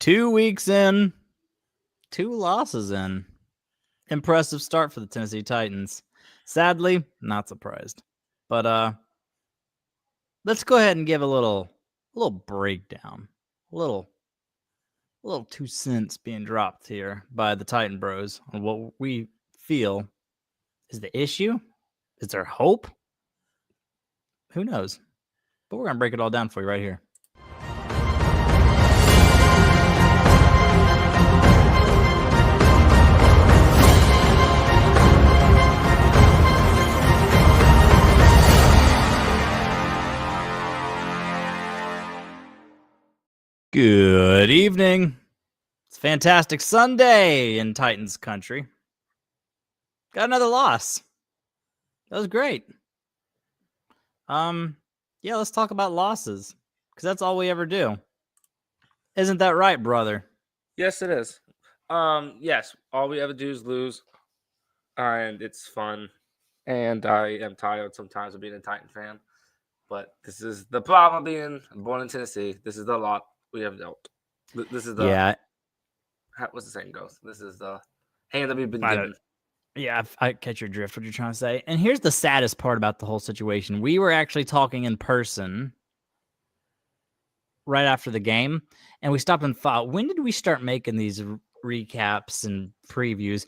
2 weeks in, 2 losses in. Impressive start for the Tennessee Titans. Sadly, not surprised. But let's go ahead and give a little breakdown. A little 2 cents being dropped here by the Titan Bros on what we feel is the issue. Is there hope? Who knows? But we're going to break it all down for you right here. Good evening. It's a fantastic Sunday in Titans country. Got another loss. That was great. Yeah, let's talk about losses because that's all we ever do. Isn't that right, brother? Yes, it is. Yes, all we ever do is lose, and it's fun. And I am tired sometimes of being a Titan fan, but this is the problem of being born in Tennessee. This is the lot we have dealt. This is the what's the saying goes? This is the hand that we've been given. Yeah, I catch your drift, what you're trying to say. And here's the saddest part about the whole situation. We were actually talking in person right after the game, and we stopped and thought, when did we start making these recaps and previews?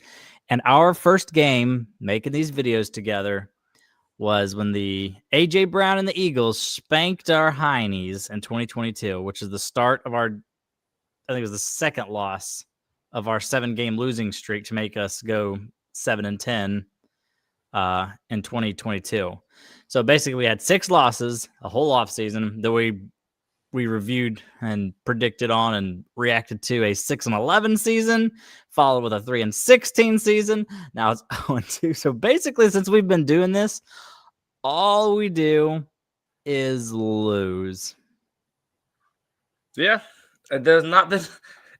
And our first game making these videos together was when the A.J. Brown and the Eagles spanked our Heinies in 2022, which is the start of our, I think it was the second loss of our 7-game losing streak to make us go 7-10 in 2022. So basically we had 6 losses a whole offseason that we reviewed and predicted on and reacted to a 6-11 season, followed with a 3-16 season. Now it's 0-2. So basically, since we've been doing this, all we do is lose. Yeah, there's not been.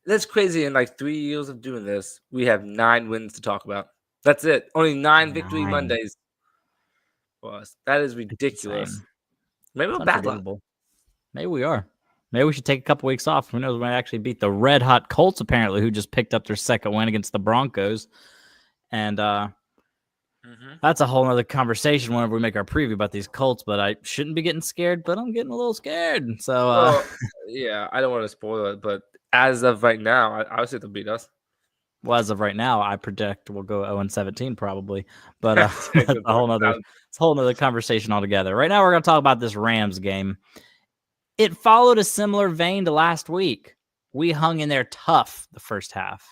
That's crazy. In like 3 years of doing this, we have 9 wins to talk about. That's it. Only 9 victory Mondays for us. That is ridiculous. Maybe we're bad luck. Maybe we are. Maybe we should take a couple weeks off. Who knows? We might actually beat the Red Hot Colts, apparently, who just picked up their second win against the Broncos. And that's a whole other conversation whenever we make our preview about these Colts. But I shouldn't be getting scared, but I'm getting a little scared. So, yeah, I don't want to spoil it, but as of right now, I would say they'll beat us. Well, as of right now, I predict we'll go 0-17 probably. But that's a whole other conversation altogether. Right now, we're going to talk about this Rams game. It followed a similar vein to last week. We hung in there tough the first half.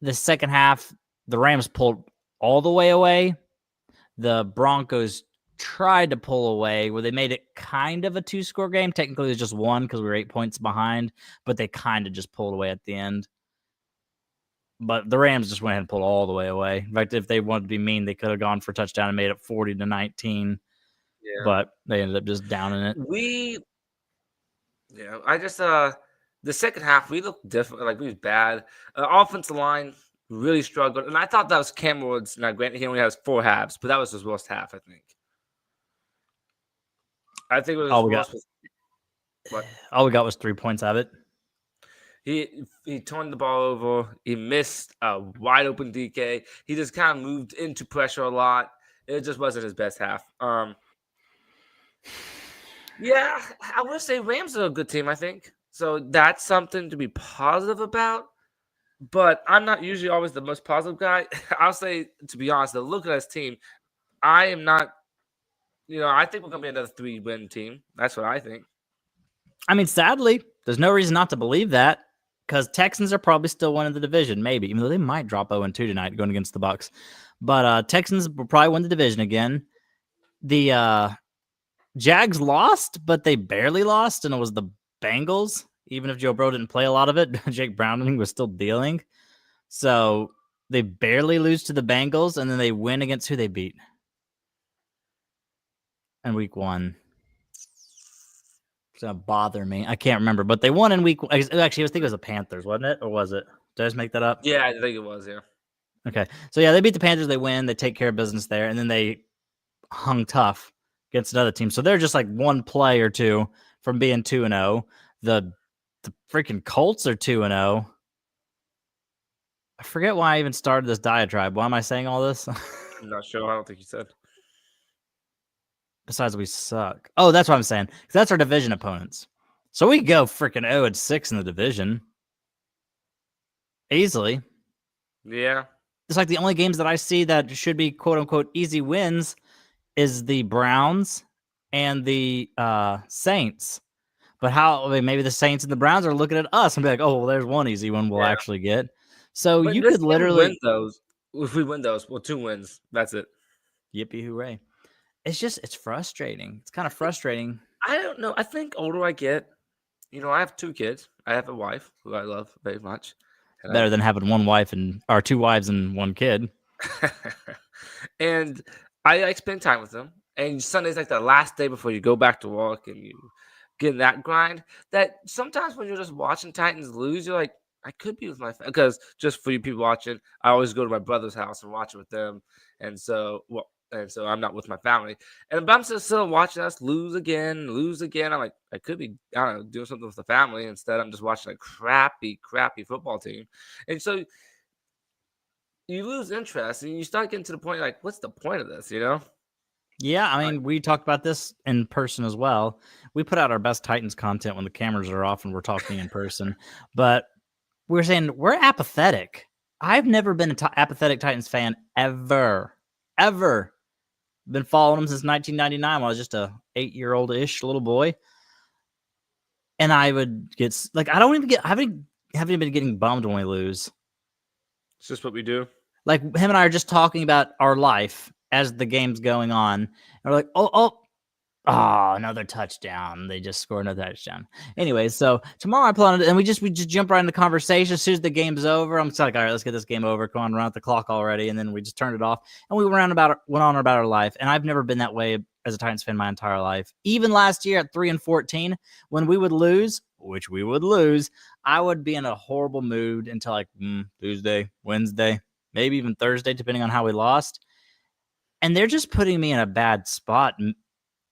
The second half, the Rams pulled all the way away. The Broncos tried to pull away where they made it kind of a 2-score game. Technically, it was just 1 because we were 8 points behind, but they kind of just pulled away at the end. But the Rams just went ahead and pulled all the way away. In fact, if they wanted to be mean, they could have gone for a touchdown and made it 40-19. Yeah. But they ended up just downing it. I just the second half we looked different. Like we was bad. Offensive line really struggled, and I thought that was Cam Woods. Now, granted, he only has 4 halves, but that was his worst half. I think it was all we got was 3 points of it. He turned the ball over. He missed a wide open DK. He just kind of moved into pressure a lot. It just wasn't his best half. Yeah, I would say Rams are a good team, I think. So that's something to be positive about. But I'm not usually always the most positive guy. I'll say, to be honest, look at this team. I am not, I think we're going to be another 3-win team. That's what I think. I mean, sadly, there's no reason not to believe that because Texans are probably still winning the division, maybe, even though they might drop 0-2 tonight going against the Bucs. But Texans will probably win the division again. The Jags lost, but they barely lost, and it was the Bengals. Even if Joe Burrow didn't play a lot of it, Jake Browning was still dealing. So they barely lose to the Bengals, and then they win against who they beat in week 1. It's going to bother me. I can't remember, but they won in week 1. Actually, I think it was the Panthers, wasn't it? Or was it? Did I just make that up? Yeah, I think it was, yeah. Okay. So, yeah, they beat the Panthers. They win. They take care of business there, and then they hung tough against another team. So they're just like 1 play or 2 from being 2-0. The The freaking Colts are 2-0. I forget why I even started this diatribe. Why am I saying all this? I'm not sure. I don't think you said. Besides, we suck. Oh, that's what I'm saying. 'Cause that's our division opponents. So we go freaking 0-6 in the division. Easily. Yeah. It's like the only games that I see that should be quote unquote easy wins is the Browns and the Saints. But maybe the Saints and the Browns are looking at us and be like, oh, well, there's one easy one we'll actually get. So But you this could game, literally win those. If we win those, well, 2 wins. That's it. yippee hooray. It's frustrating. It's kind of frustrating. I don't know. I think older I get, I have 2 kids. I have a wife who I love very much. Better than having one wife or 2 wives and 1 kid. And I like spend time with them. And Sunday's like the last day before you go back to work and you get in that grind. That sometimes when you're just watching Titans lose, you're like, I could be with my family. Because just for you people watching, I always go to my brother's house and watch it with them. And so I'm not with my family. But I'm still watching us lose again. I'm like, I could be, I don't know, doing something with the family. Instead, I'm just watching a crappy football team. And so you lose interest and you start getting to the point like, what's the point of this, Yeah, I mean, we talked about this in person as well. We put out our best Titans content when the cameras are off and we're talking in person. But we're saying we're apathetic. I've never been an apathetic Titans fan ever. Been following them since 1999 when I was just a 8-year-old-ish little boy. And I would get like, I haven't even been getting bummed when we lose. It's just what we do. Like him and I are just talking about our life as the game's going on. And we're like, oh, another touchdown. They just scored another touchdown. Anyway, so tomorrow I plan it, and we just jump right into the conversation. As soon as the game's over, I'm just like, all right, let's get this game over. Come on, run out the clock already. And then we just turned it off. And we went on about our life. And I've never been that way as a Titans fan my entire life. Even last year at 3-14, when we would lose, which we would lose, I would be in a horrible mood until like Tuesday, Wednesday, maybe even Thursday, depending on how we lost. And they're just putting me in a bad spot,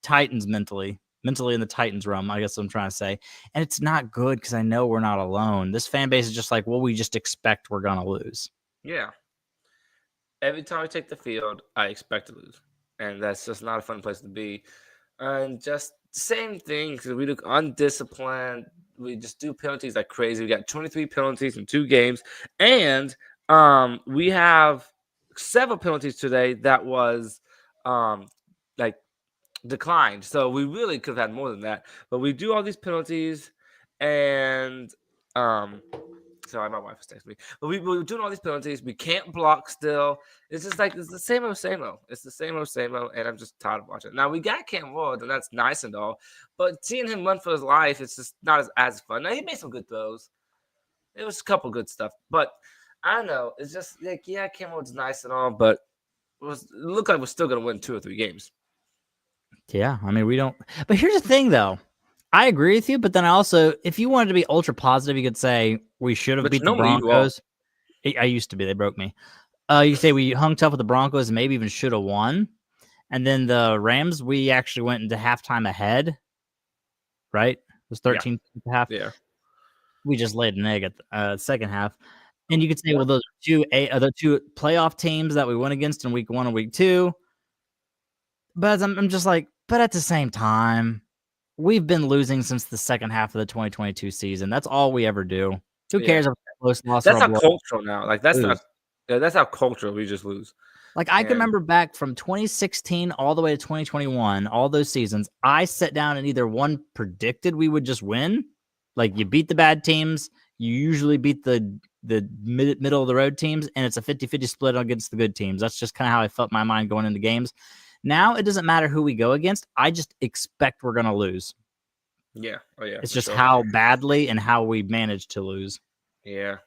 Titans mentally in the Titans realm, I guess what I'm trying to say. And it's not good because I know we're not alone. This fan base is just like, well, we just expect we're going to lose. Yeah. Every time I take the field, I expect to lose. And that's just not a fun place to be. And just same thing, because we look undisciplined. We just do penalties like crazy. We got 23 penalties in 2 games. And we have several penalties today that was like declined. So we really could have had more than that. But we do all these penalties and sorry, my wife was texting me. But we're doing all these penalties. We can't block still. It's just like it's the same old, same old. It's the same old, and I'm just tired of watching it. Now we got Cam Ward, and that's nice and all. But seeing him run for his life, it's just not as fun. Now he made some good throws. It was a couple good stuff. But I don't know. It's just like, yeah, Cam Ward's nice and all, but it looked like we're still gonna win 2 or 3 games. Yeah, I mean, we don't. But here's the thing, though. I agree with you, but then also, if you wanted to be ultra positive, you could say we should have beat the Broncos. I used to be. They broke me. You say we hung tough with the Broncos and maybe even should have won. And then the Rams, we actually went into halftime ahead, right? It was 13 at the half. Yeah. We just laid an egg at the second half. And you could say, well, those are the 2 playoff teams that we went against in week 1 and week 2. But I'm just like, but at the same time, we've been losing since the second half of the 2022 season. That's all we ever do. Who cares if close loss? That's how cultural now. Like that's how cultural we just lose. Like I can remember back from 2016 all the way to 2021, all those seasons, I sat down and either one predicted we would just win. Like you beat the bad teams, you usually beat the middle of the road teams, and it's a 50-50 split against the good teams. That's just kind of how I felt my mind going into games. Now it doesn't matter who we go against. I just expect we're going to lose. Yeah. Oh, yeah. It's just how badly and how we managed to lose. Yeah.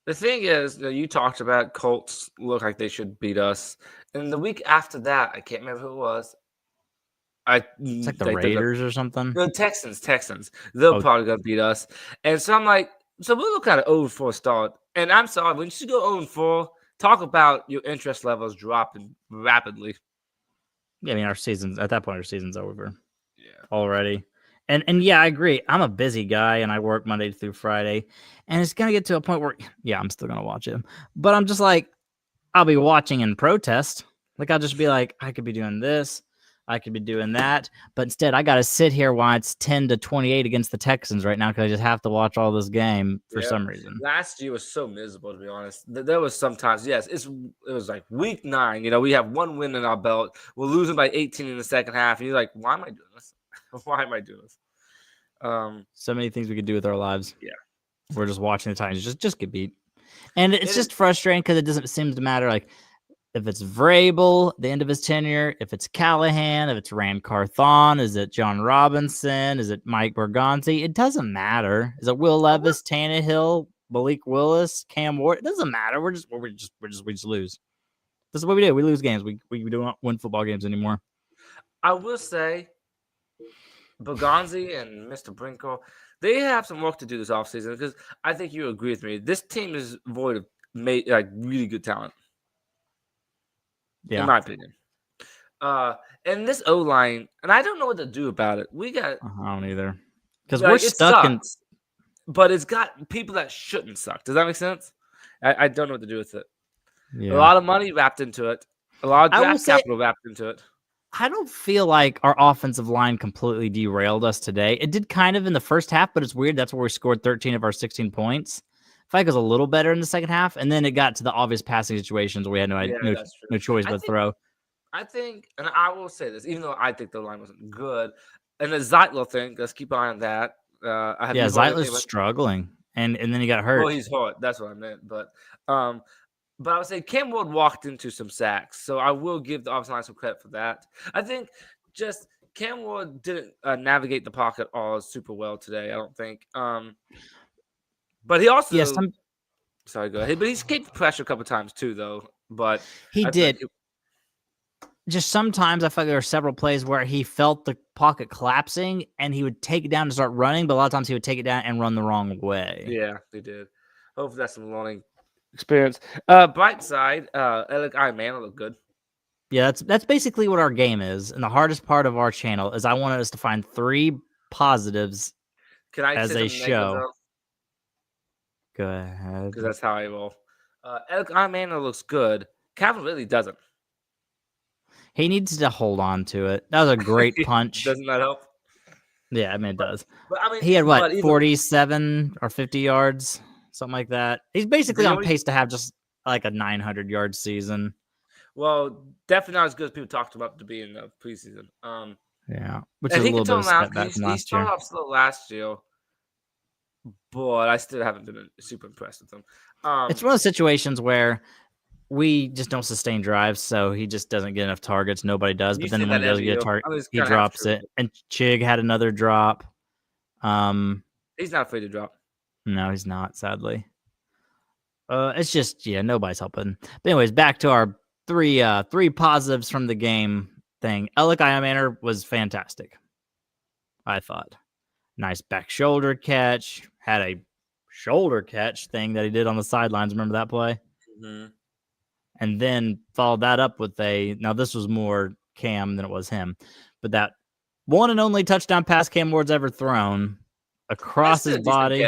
The thing is, you talked about Colts look like they should beat us. And the week after that, I can't remember who it was. It's like the Raiders or something. The Texans. They're probably going to beat us. And so I'm like, so we're looking at an 0-4 start. And I'm sorry, when you go 0-4, talk about your interest levels dropping rapidly. Yeah, I mean, at that point, our season's over. Yeah. Already. And yeah, I agree. I'm a busy guy and I work Monday through Friday. And it's gonna get to a point where yeah, I'm still gonna watch it. But I'm just like, I'll be watching in protest. Like I'll just be like, I could be doing this, I could be doing that. But instead I gotta sit here while it's 10-28 against the Texans right now because I just have to watch all this game for Yeah. some reason. Last year was so miserable, to be honest. There was sometimes, yes, it was like week 9. You know, we have one win in our belt. We're losing by 18 in the second half, and you're like, why am I doing this? Why am I doing this? So many things we could do with our lives. Yeah. We're just watching the Titans just get beat. And it's just frustrating because it doesn't seem to matter. Like if it's Vrabel, the end of his tenure, if it's Callahan, if it's Rand Carthon, is it John Robinson, is it Mike Bergonzi? It doesn't matter. Is it Will Levis, Tannehill, Malik Willis, Cam Ward? It doesn't matter. We just lose. This is what we do. We lose games. We don't win football games anymore. I will say, Bergonzi and Mr. Brinko, they have some work to do this offseason because I think you agree with me. This team is void of really good talent. Yeah. In my opinion. And this O-line, and I don't know what to do about it. We got I don't either. Because like, we're stuck in but it's got people that shouldn't suck. Does that make sense? I don't know what to do with it. Yeah. A lot of money wrapped into it. A lot of draft capital wrapped into it. I don't feel like our offensive line completely derailed us today. It did kind of in the first half, but it's weird. That's where we scored 13 of our 16 points. I feel like it was a little better in the second half, and then it got to the obvious passing situations where we had no choice but throw. I think, and I will say this, even though I think the line wasn't good, and the Zeitler thing, let's keep an eye on that. Zeitler's struggling, and then he got hurt. Well, he's hurt. That's what I meant. But I would say Cam Ward walked into some sacks, so I will give the offensive line some credit for that. I think just Cam Ward didn't navigate the pocket all super well today. I don't think. But he also sorry, go ahead. But he escaped pressure a couple times too, though. But he did. Just sometimes I feel like there were several plays where he felt the pocket collapsing and he would take it down and start running, but a lot of times he would take it down and run the wrong way. Yeah, he did. Hopefully that's some learning experience. Bright side, Alec Iman look good. Yeah, that's basically what our game is. And the hardest part of our channel is I wanted us to find 3 positives as a show. Go ahead. Because that's how I roll. Alec Iman looks good. Calvin really doesn't. He needs to hold on to it. That was a great punch. Doesn't that help? Yeah, I mean, it does. But I mean, he had 47 or 50 yards, something like that. He's basically on pace to have just like a 900-yard season. Well, definitely not as good as people talked about to be in the preseason. Yeah, which is a little bit of a step back from last year. He started off slow last year, but I still haven't been super impressed with him. It's one of those situations where we just don't sustain drives, so he just doesn't get enough targets. Nobody does, but then when he does get a target, he drops it. And Chig had another drop. He's not afraid to drop. No, he's not, sadly. It's just, nobody's helping. But anyways, back to our three positives from the game thing. Alec Iamaner was fantastic, I thought. Nice back shoulder catch. Had a shoulder catch thing that he did on the sidelines. Remember that play? Mm-hmm. And then followed that up with now this was more Cam than it was him, but that one and only touchdown pass Cam Ward's ever thrown across his body.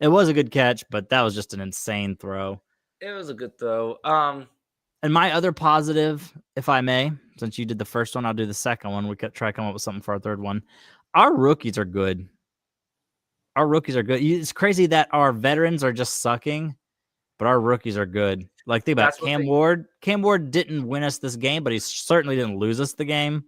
It was a good catch, but that was just an insane throw. It was a good throw. And my other positive, if I may, since you did the first one, I'll do the second one. We could try to come up with something for our third one. Our rookies are good. It's crazy that our veterans are just sucking, but our rookies are good. Like, think about Cam Ward. Cam Ward didn't win us this game, but he certainly didn't lose us the game.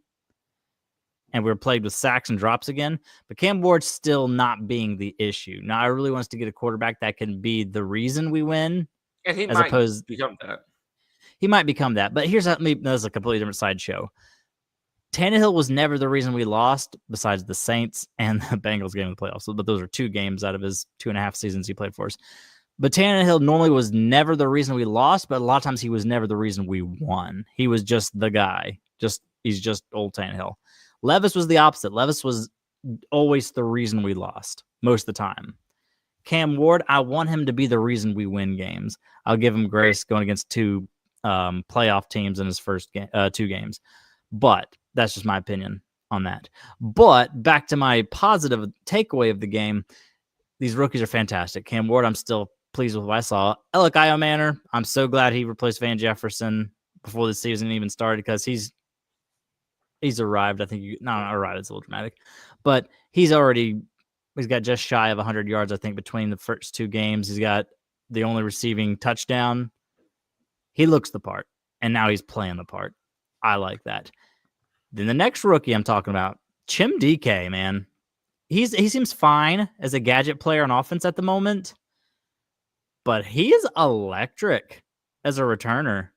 And we were plagued with sacks and drops again. But Cam Ward's still not being the issue. Now, I really want us to get a quarterback that can be the reason we win. And he might become that. He might become that. But that's a completely different sideshow. Tannehill was never the reason we lost, besides the Saints and the Bengals game in the playoffs. But those are 2 games out of his 2.5 seasons he played for us. But Tannehill normally was never the reason we lost, but a lot of times he was never the reason we won. He was just the guy. He's just old Tannehill. Levis was the opposite. Levis was always the reason we lost most of the time. Cam Ward, I want him to be the reason we win games. I'll give him grace going against 2 playoff teams in his first 2 games. But that's just my opinion. on that. But back to my positive takeaway of the game, these rookies are fantastic. Cam Ward, I'm still pleased with what I saw. Alec Iomanner, I'm so glad he replaced Van Jefferson before the season even started because he's arrived. I think not arrived. It's a little dramatic, but he's got just shy of 100 yards. I think between the first two games, he's got the only receiving touchdown. He looks the part, and now he's playing the part. I like that. Then the next rookie I'm talking about, Chim DK, man. He seems fine as a gadget player on offense at the moment, but he is electric as a returner,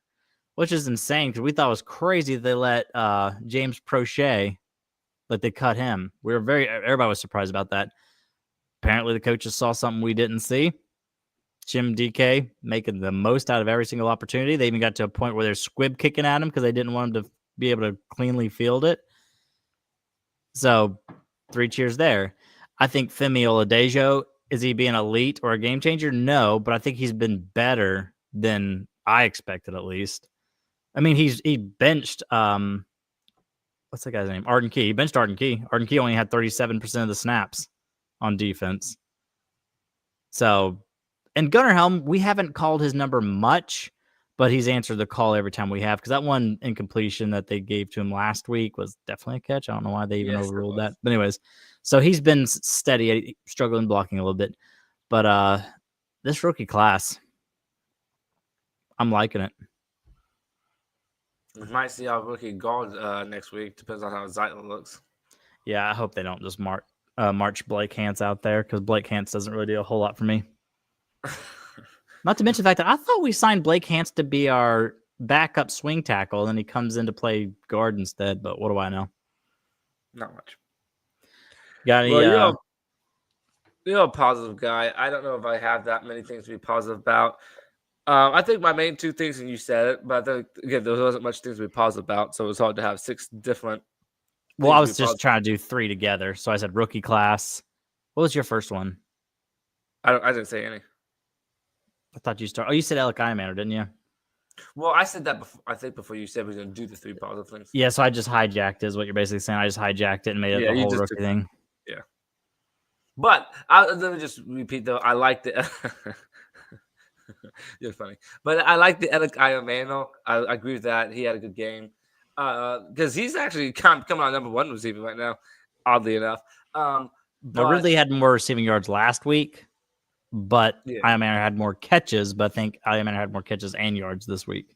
which is insane because we thought it was crazy they let James Prochet, but they cut him. Everybody was surprised about that. Apparently the coaches saw something we didn't see. Chim DK making the most out of every single opportunity. They even got to a point where they're squib kicking at him because they didn't want him to be able to cleanly field it. So 3 cheers there. I think Femi Oladejo, is he being elite or a game changer? No, but I think he's been better than I expected at least. I mean, he benched what's that guy's name? Arden Key. He benched Arden Key. Arden Key only had 37% of the snaps on defense. So, and Gunnar Helm, we haven't called his number much, but he's answered the call every time we have because that one incompletion that they gave to him last week was definitely a catch. I don't know why they even overruled that. But anyways, so he's been steady, struggling blocking a little bit. But this rookie class, I'm liking it. We might see our rookie guard next week. Depends on how Zeitler looks. Yeah, I hope they don't just march Blake Hance out there because Blake Hance doesn't really do a whole lot for me. Not to mention the fact that I thought we signed Blake Hance to be our backup swing tackle, and then he comes in to play guard instead. But what do I know? Not much. Got any? Well, you're a positive guy. I don't know if I have that many things to be positive about. I think my main 2 things, and you said it, but I think, again, there wasn't much things to be positive about, so it was hard to have 6 different. Well, I was just trying to do 3 together, so I said rookie class. What was your first one? I didn't say any. I thought you started. Oh, you said Alec Iomanner, didn't you? Well, I said that before. I think before you said we were going to do the 3 positive things. Yeah, so I just hijacked is what you're basically saying. I just hijacked it and made it the whole rookie thing. Yeah. But let me just repeat, though. I liked it. You're funny. But I like the Alec Iomanner. I agree with that. He had a good game. Because he's actually coming on number 1 receiver right now, oddly enough. But Ridley had more receiving yards last week, but Iomanner had more catches. But I think Iomanner had more catches and yards this week.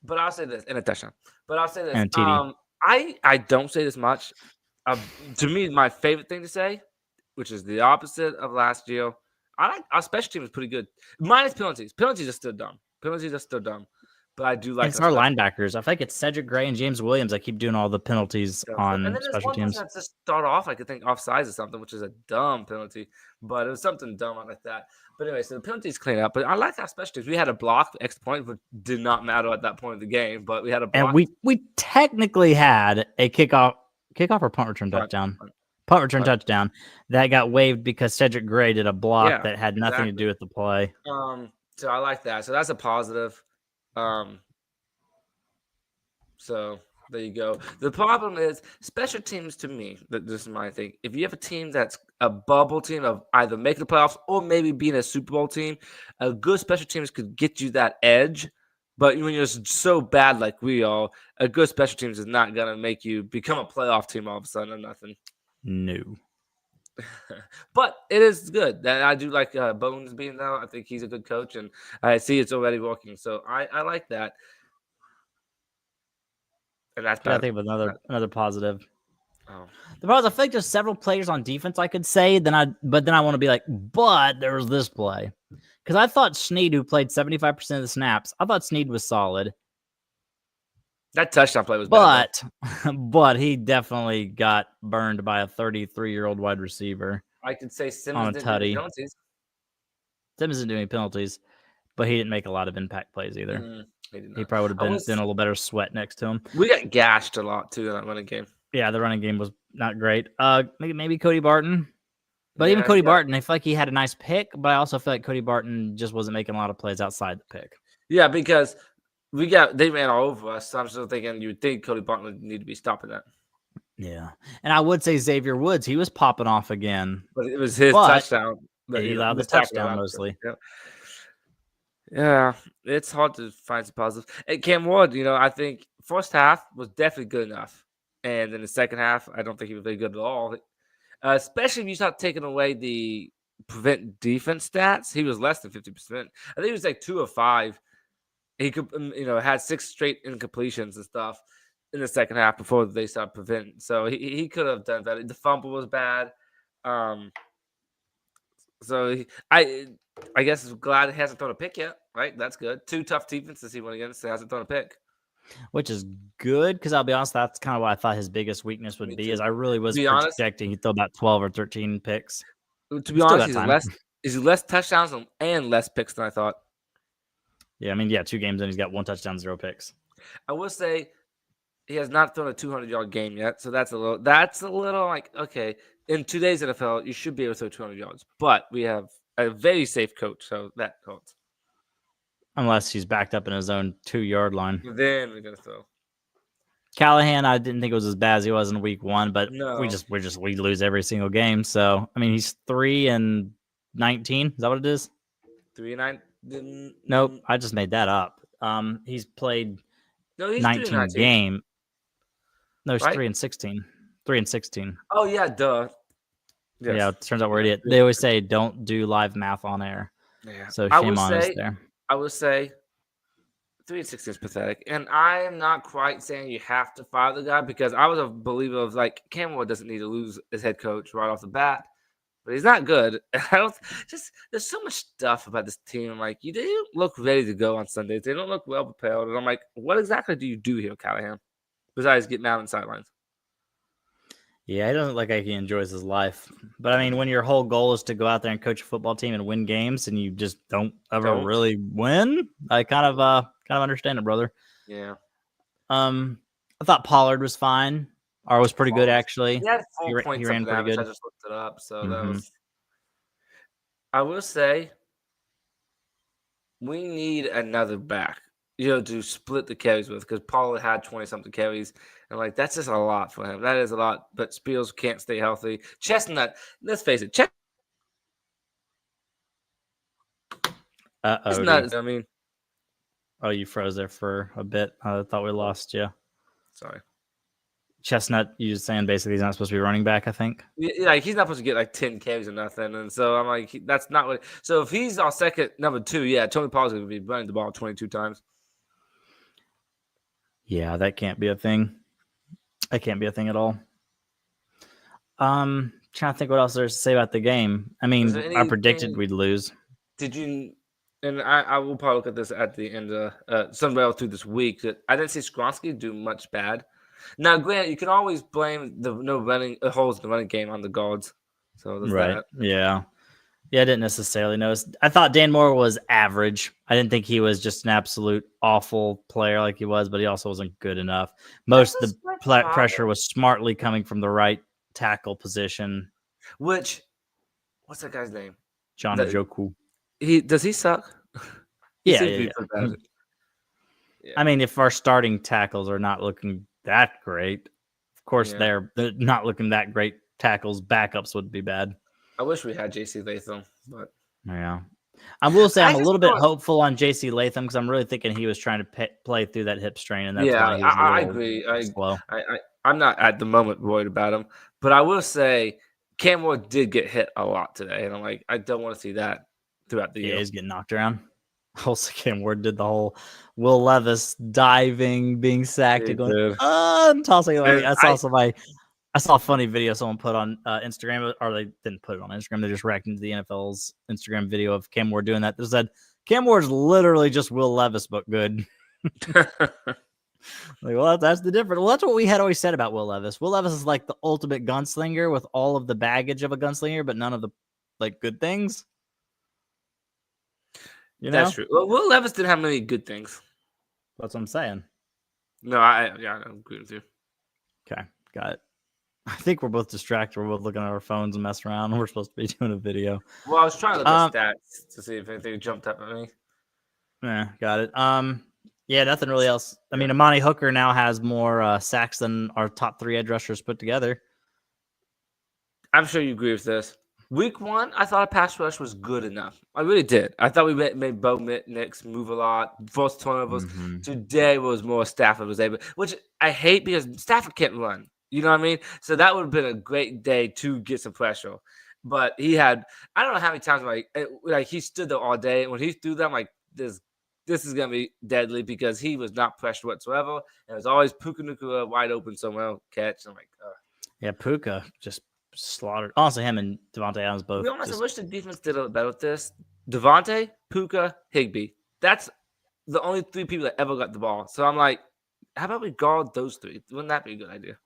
But I'll say this, and a touchdown. But I'll say this. And a TD. I don't say this much. To me, my favorite thing to say, which is the opposite of last year, I like our special team is pretty good. Minus penalties. Penalties are still dumb. But I do like it's our linebackers. I feel like it's Cedric Gray and James Williams that keep doing all the penalties on and then special teams. To start off, I could think offsides or something, which is a dumb penalty, but it was something dumb like that. But anyway, so the penalties clean up. But I like our special teams. We had a block for extra point, which did not matter at that point of the game, but we had a block. And we technically had a kickoff or punt return touchdown. Punt return touchdown that got waived because Cedric Gray did a block that had nothing to do with the play. So I like that. So that's a positive. So there you go. The problem is special teams to me, this is my thing. If you have a team that's a bubble team of either making the playoffs or maybe being a Super Bowl team, a good special teams could get you that edge. But when you're so bad like we are, a good special teams is not going to make you become a playoff team all of a sudden or nothing. No. But it is good. I do like Bones being there. I think he's a good coach, and I see it's already working. So I like that. And that's I think of another positive. Oh. The problem is I feel like there's several players on defense I could say, but then I want to be like, but there was this play. Because I thought Snead, who played 75% of the snaps, I thought Snead was solid. That touchdown play was bad. But he definitely got burned by a 33-year-old wide receiver. I could say Simmons didn't do any penalties. Simmons didn't do any penalties, but he didn't make a lot of impact plays either. He probably would have been a little better sweat next to him. We got gashed a lot, too, in that running game. Yeah, the running game was not great. Maybe Cody Barton. But even Cody Barton, I feel like he had a nice pick, but I also feel like Cody Barton just wasn't making a lot of plays outside the pick. Yeah, because they ran all over us. So I'm still thinking you would think Cody Barton would need to be stopping that. Yeah. And I would say Xavier Woods, he was popping off again. But it was his But touchdown. But, he allowed the missed tackle touchdown allowed mostly. Yeah. Yeah, it's hard to find some positives. And Cam Ward, I think first half was definitely good enough. And in the second half, I don't think he was very good at all. Especially if you start taking away the prevent defense stats, he was less than 50%. I think he was like 2 of 5. He could, had 6 straight incompletions and stuff in the second half before they started preventing. So he could have done better. The fumble was bad. So I guess I'm glad he hasn't thrown a pick yet. Right, that's good. 2 tough defenses he went against. He hasn't thrown a pick, which is good because I'll be honest, that's kind of what I thought his biggest weakness would be. Is I really was projecting he'd throw about 12 or 13 picks. To be honest, he's less touchdowns and less picks than I thought. Yeah, 2 games and he's got 1 touchdown, 0 picks. I will say he has not thrown a 200-yard game yet, so that's a little like, okay, in today's NFL, you should be able to throw 200 yards, but we have a very safe coach, so that counts. Unless he's backed up in his own 2-yard line. Then we're gonna throw. Callahan, I didn't think it was as bad as he was in week 1, but no. we lose every single game. So he's 3-19. Is that what it is? 3-9. Nope, I just made that up. He's played 19 game. No, he's 3-16. 3-16. Oh yeah, duh. Yes. Yeah, it turns out we're idiot. They always say don't do live math on air. Yeah. So shame on us there. I would say 3-16 is pathetic. And I am not quite saying you have to fire the guy because I was a believer of like Cam Ward doesn't need to lose his head coach right off the bat. But he's not good. There's so much stuff about this team. Like, they don't look ready to go on Sundays. They don't look well prepared. And I'm like, what exactly do you do here, Callahan? Besides getting out on the sidelines. Yeah, he doesn't look like he enjoys his life. But when your whole goal is to go out there and coach a football team and win games, and you just don't really win, I kind of understand it, brother. Yeah. I thought Pollard was fine. Or was pretty good actually. He had 4 points. He ran pretty good. I just looked it up, so that was. I will say, we need another back. To split the carries with, because Pollard had 20-something carries, and that's just a lot for him. That is a lot, but Spiels can't stay healthy. Chestnut, let's face it, Chestnut. Oh, you froze there for a bit. I thought we lost you. Sorry. Chestnut, you saying basically he's not supposed to be running back, I think. Yeah, he's not supposed to get 10 carries or nothing, and so I'm like, that's not what. So if he's our second number 2, yeah, Tony Pollard's going to be running the ball 22 times. Yeah, that can't be a thing. That can't be a thing at all. Trying to think what else there's to say about the game. I predicted we'd lose. Did you? And I will probably look at this at the end of somewhere through this week. That I didn't see Skronsky do much bad. Now, granted, you can always blame the holes in the running game on the guards. So right, that. Yeah, I didn't necessarily notice. I thought Dan Moore was average. I didn't think he was just an absolute awful player like he was, but he also wasn't good enough. Most of the pressure was smartly coming from the right tackle position. What's that guy's name? John Njoku. Does he suck? Yeah. If our starting tackles are not looking that great, of course they're not looking that great. Tackles, backups would be bad. I wish we had J.C. Latham, but yeah. I will say I'm a little bit hopeful on J.C. Latham because I'm really thinking he was trying to play through that hip strain, and that's why he was I agree. I'm not at the moment worried about him, but I will say Cam Ward did get hit a lot today, and I'm like, I don't want to see that throughout the year. Yeah, he's getting knocked around. Also, Cam Ward did the whole Will Levis diving, being sacked, and going, and tossing. I saw a funny video someone put on Instagram, or they didn't put it on Instagram. They just reacted to the NFL's Instagram video of Cam Ward doing that. They said, Cam Ward's literally just Will Levis, but good. Well, that's the difference. Well, that's what we had always said about Will Levis. Will Levis is like the ultimate gunslinger with all of the baggage of a gunslinger, but none of the good things. That's true. Well, Will Levis didn't have many good things. That's what I'm saying. No, I agree with you. Okay, got it. I think we're both distracted. We're both looking at our phones and messing around. We're supposed to be doing a video. Well, I was trying to look at stats to see if anything jumped up at me. Yeah, got it. Yeah, nothing really else. I mean, Amani Hooker now has more sacks than our top 3 edge rushers put together. I'm sure you agree with this. Week 1, I thought a pass rush was good enough. I really did. I thought we made Bo Nix move a lot, forced turnovers. Today was more Stafford was able, which I hate because Stafford can't run. You know what I mean? So that would have been a great day to get some pressure. But he had, I don't know how many times like he stood there all day. And when he threw them, like this is gonna be deadly because he was not pressured whatsoever. And it was always Puka Nacua wide open somewhere catch. I'm like, yeah, Puka just slaughtered. Honestly, him and Devontae Adams both. I wish the defense did a little better with this. Devontae, Puka, Higbee. That's the only 3 people that ever got the ball. So I'm like, how about we guard those 3? Wouldn't that be a good idea?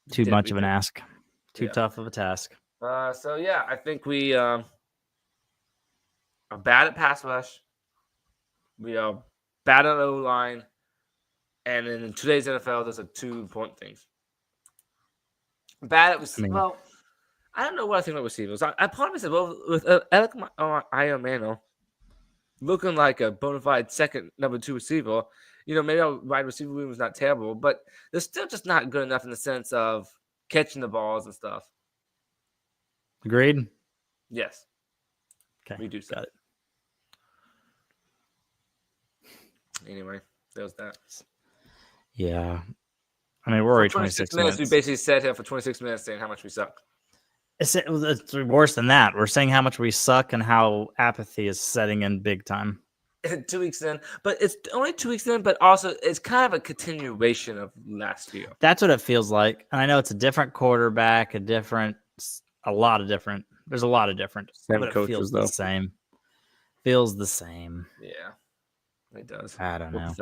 Too much of an ask. Too tough of a task. So yeah, I think we are bad at pass rush. We are bad at O-line. And in today's NFL, those are 2 important things. Bad at receivers. I don't know what I think about receivers. I probably said, well, with Alec Iomano looking like a bona fide second number 2 receiver, maybe our wide receiver room was not terrible, but they're still just not good enough in the sense of catching the balls and stuff. Agreed? Yes. Okay. We do got it. Anyway, there's that. Yeah. I mean, we're already 26 minutes. We basically sat here for 26 minutes saying how much we suck. It's worse than that. We're saying how much we suck and how apathy is setting in big time. 2 weeks in, but it's only 2 weeks in, but also it's kind of a continuation of last year. That's what it feels like. And I know it's a different quarterback, there's a lot of different, Same but it coaches, feels though. the same. Feels the same. Yeah, it does. I don't know.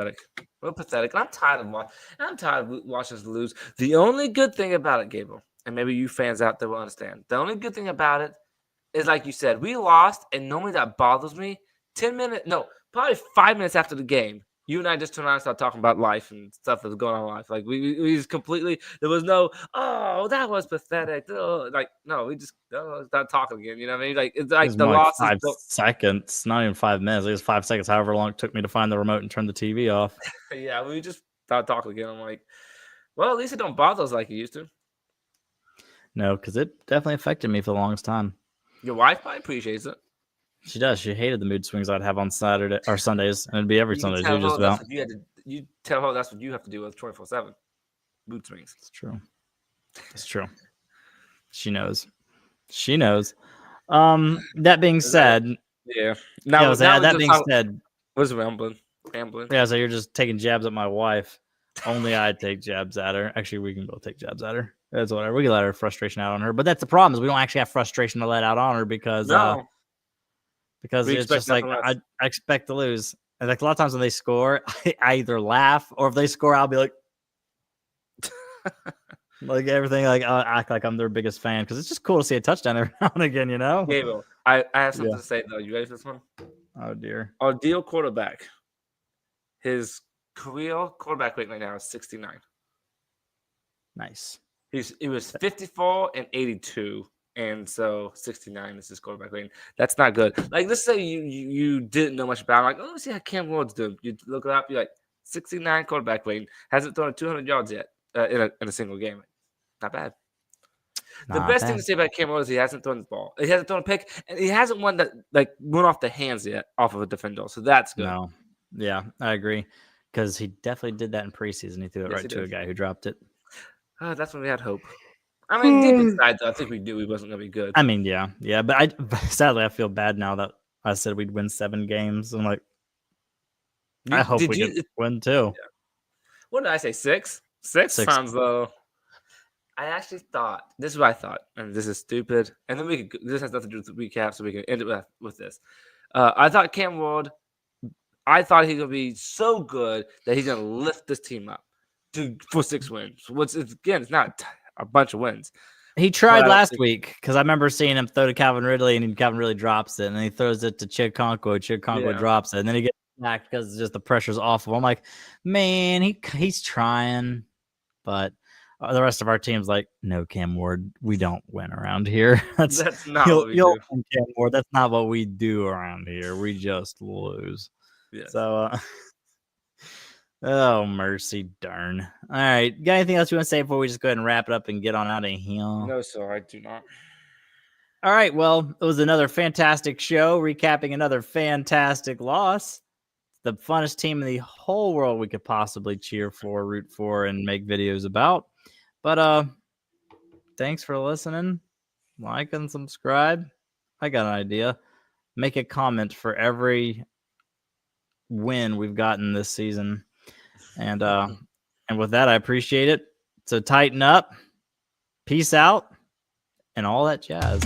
We're pathetic. I'm tired of watching us lose. The only good thing about it, Gabriel, and maybe you fans out there will understand, the only good thing about it is, like you said, we lost, and normally that bothers me. Probably 5 minutes after the game, you and I just turned around and started talking about life and stuff that's going on in life. Like, we just completely, there was no, oh, that was pathetic. Oh, like, no, we just started talking again. You know what I mean? Like, it's like the loss is 5 seconds, not even 5 minutes. It was 5 seconds, however long it took me to find the remote and turn the TV off. Yeah, we just started talking again. I'm like, well, at least it don't bother us like it used to. No, because it definitely affected me for the longest time. Your wife probably appreciates it. She does. She hated the mood swings I'd have on Saturday or Sundays, and it'd be every Sunday too. Just about. You tell her that's what you have to do with 24/7 mood swings. It's true. It's true. She knows. She knows. That being said, yeah. That being said, what's rambling? Yeah, so you're just taking jabs at my wife. Only I take jabs at her. Actually, we can both take jabs at her. That's whatever. We can let our frustration out on her. But that's the problem is we don't actually have frustration to let out on her because it's just like I expect to lose. And like a lot of times when they score, I either laugh or if they score, I'll be like, like everything. Like I'll act like I'm their biggest fan because it's just cool to see a touchdown every now and again. Gabriel, I have something to say though. You ready for this one? Oh dear. Our deal quarterback, his career quarterback rate right now is 69. Nice. He was 54 and 82. And so 69 is his quarterback rating. That's not good. Like, let's say you didn't know much about him. Like, oh, let's see how Cam Ward's doing. You look it up. You're like, 69 quarterback rating. Hasn't thrown 200 yards yet in a single game. Not bad. The best thing to say about Cam Ward is he hasn't thrown the ball. He hasn't thrown a pick. And he hasn't won that, like, went off the hands yet off of a defender. So that's good. No. Yeah, I agree. Because he definitely did that in preseason. He threw it right to a guy who dropped it. That's when we had hope. I mean, deep inside, though, I think we knew he wasn't going to be good. I mean, yeah. But sadly, I feel bad now that I said we'd win 7 games. I'm like, I hope we could win too. Yeah. What did I say? 6? 6 sounds low. I actually thought, this is what I thought, and this is stupid. And then this has nothing to do with the recap, so we can end it with this. I thought Cam Ward, he's going to be so good that he's going to lift this team up for 6 wins. It's not a bunch of wins. He tried last week because I remember seeing him throw to Calvin Ridley, and Calvin Ridley drops it, and then he throws it to Chig Conquo. Chig Conquo drops it, and then he gets back because just the pressure's awful. I'm like, man, he's trying, but the rest of our team's like, no, Cam Ward, we don't win around here. That's not what we do. Cam Ward, that's not what we do around here. We just lose. Yes. So, oh, mercy darn. All right. Got anything else you want to say before we just go ahead and wrap it up and get on out of here? No, sir, I do not. All right. Well, it was another fantastic show, recapping another fantastic loss. The funnest team in the whole world we could possibly cheer for, root for, and make videos about. But thanks for listening. Like and subscribe. I got an idea. Make a comment for every win we've gotten this season. And with that, I appreciate it. So tighten up, peace out, and all that jazz.